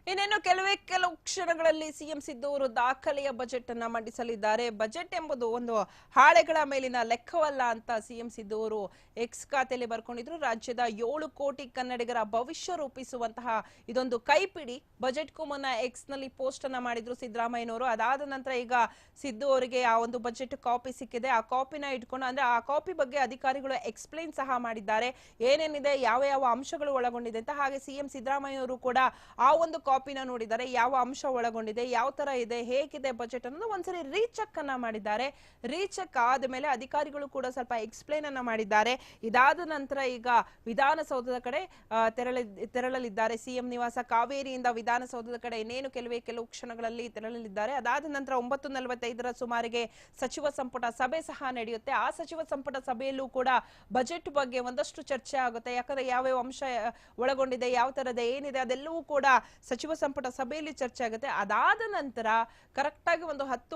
ಇನ್ನೇನು ಕೆಲವು ಕ್ಷಣಗಳಲ್ಲಿ ಸಿಎಂ ಸಿದ್ದು ಅವರು ದಾಖಲೆಯ ಬಜೆಟ್ ಅನ್ನ ಮಂಡಿಸಲಿದ್ದಾರೆ. ಬಜೆಟ್ ಎಂಬುದು ಒಂದು ಹಾಳೆಗಳ ಮೇಲಿನ ಲೆಕ್ಕವಲ್ಲ ಅಂತ ಸಿಎಂ ಸಿದ್ದು ಅವರು ಎಕ್ಸ್ ಖಾತೆಯಲ್ಲಿ ಬರ್ಕೊಂಡಿದ್ರು. ರಾಜ್ಯದ 7 ಕೋಟಿ ಕನ್ನಡಿಗರ ಭವಿಷ್ಯ ರೂಪಿಸುವಂತಹ ಇದೊಂದು ಕೈಪಿಡಿ. ಬಜೆಟ್ಗೂ ಮುನ್ನ ಎಕ್ಸ್ ನಲ್ಲಿ ಪೋಸ್ಟ್ ಅನ್ನ ಮಾಡಿದ್ರು ಸಿದ್ದರಾಮಯ್ಯನವರು. ಅದಾದ ನಂತರ ಈಗ ಸಿದ್ದು ಅವರಿಗೆ ಆ ಒಂದು ಬಜೆಟ್ ಕಾಪಿ ಸಿಕ್ಕಿದೆ. ಆ ಕಾಪಿನ ಇಟ್ಕೊಂಡು ಅಂದ್ರೆ ಆ ಕಾಪಿ ಬಗ್ಗೆ ಅಧಿಕಾರಿಗಳು ಎಕ್ಸ್ಪ್ಲೈನ್ ಸಹ ಮಾಡಿದ್ದಾರೆ. ಏನೇನಿದೆ, ಯಾವ ಯಾವ ಅಂಶಗಳು ಒಳಗೊಂಡಿದೆ ಅಂತ. ಹಾಗೆ ಸಿಎಂ ಸಿದ್ದರಾಮಯ್ಯನವರು ಕೂಡ ಆ ಒಂದು ಕಾಪಿನ ನೋಡಿದ್ದಾರೆ. ಯಾವ ಅಂಶ ಒಳಗೊಂಡಿದೆ, ಯಾವ ತರ ಇದೆ, ಹೇಗಿದೆ ಬಜೆಟ್ ಅನ್ನೋದು ಒಂದ್ಸರಿ ರೀಚೆಕ್ ಅನ್ನ ಮಾಡಿದ್ದಾರೆ. ರೀಚೆಕ್ ಆದ್ಮೇಲೆ ಅಧಿಕಾರಿಗಳು ಕೂಡ ಸ್ವಲ್ಪ ಎಕ್ಸ್ಪ್ಲೈನ್ ಅನ್ನ ಮಾಡಿದ್ದಾರೆ. ಇದಾದ ನಂತರ ಈಗ ವಿಧಾನಸೌಧದ ಕಡೆ ತೆರಳಲಿದ್ದಾರೆ. ಸಿಎಂ ನಿವಾಸ ಕಾವೇರಿಯಿಂದ ವಿಧಾನಸೌಧದ ಕಡೆ ಇನ್ನೇನು ಕೆಲವು ಕ್ಷಣಗಳಲ್ಲಿ ತೆರಳಲಿದ್ದಾರೆ. ಅದಾದ ನಂತರ 9:45ರ ಸುಮಾರಿಗೆ ಸಚಿವ ಸಂಪುಟ ಸಭೆ ಸಹ ನಡೆಯುತ್ತೆ. ಆ ಸಚಿವ ಸಂಪುಟ ಸಭೆಯಲ್ಲೂ ಕೂಡ ಬಜೆಟ್ ಬಗ್ಗೆ ಒಂದಷ್ಟು ಚರ್ಚೆ ಆಗುತ್ತೆ. ಯಾಕಂದ್ರೆ ಯಾವ್ಯಾವ ಅಂಶ ಒಳಗೊಂಡಿದೆ, ಯಾವ ತರದ ಏನಿದೆ ಅದೆಲ್ಲವೂ ಕೂಡ ಸಚಿವ ಸಂಪುಟ ಸಭೆಯಲ್ಲಿ ಚರ್ಚೆ ಆಗುತ್ತೆ. ಅದಾದ ನಂತರ ಕರೆಕ್ಟ್ ಆಗಿ ಒಂದು 10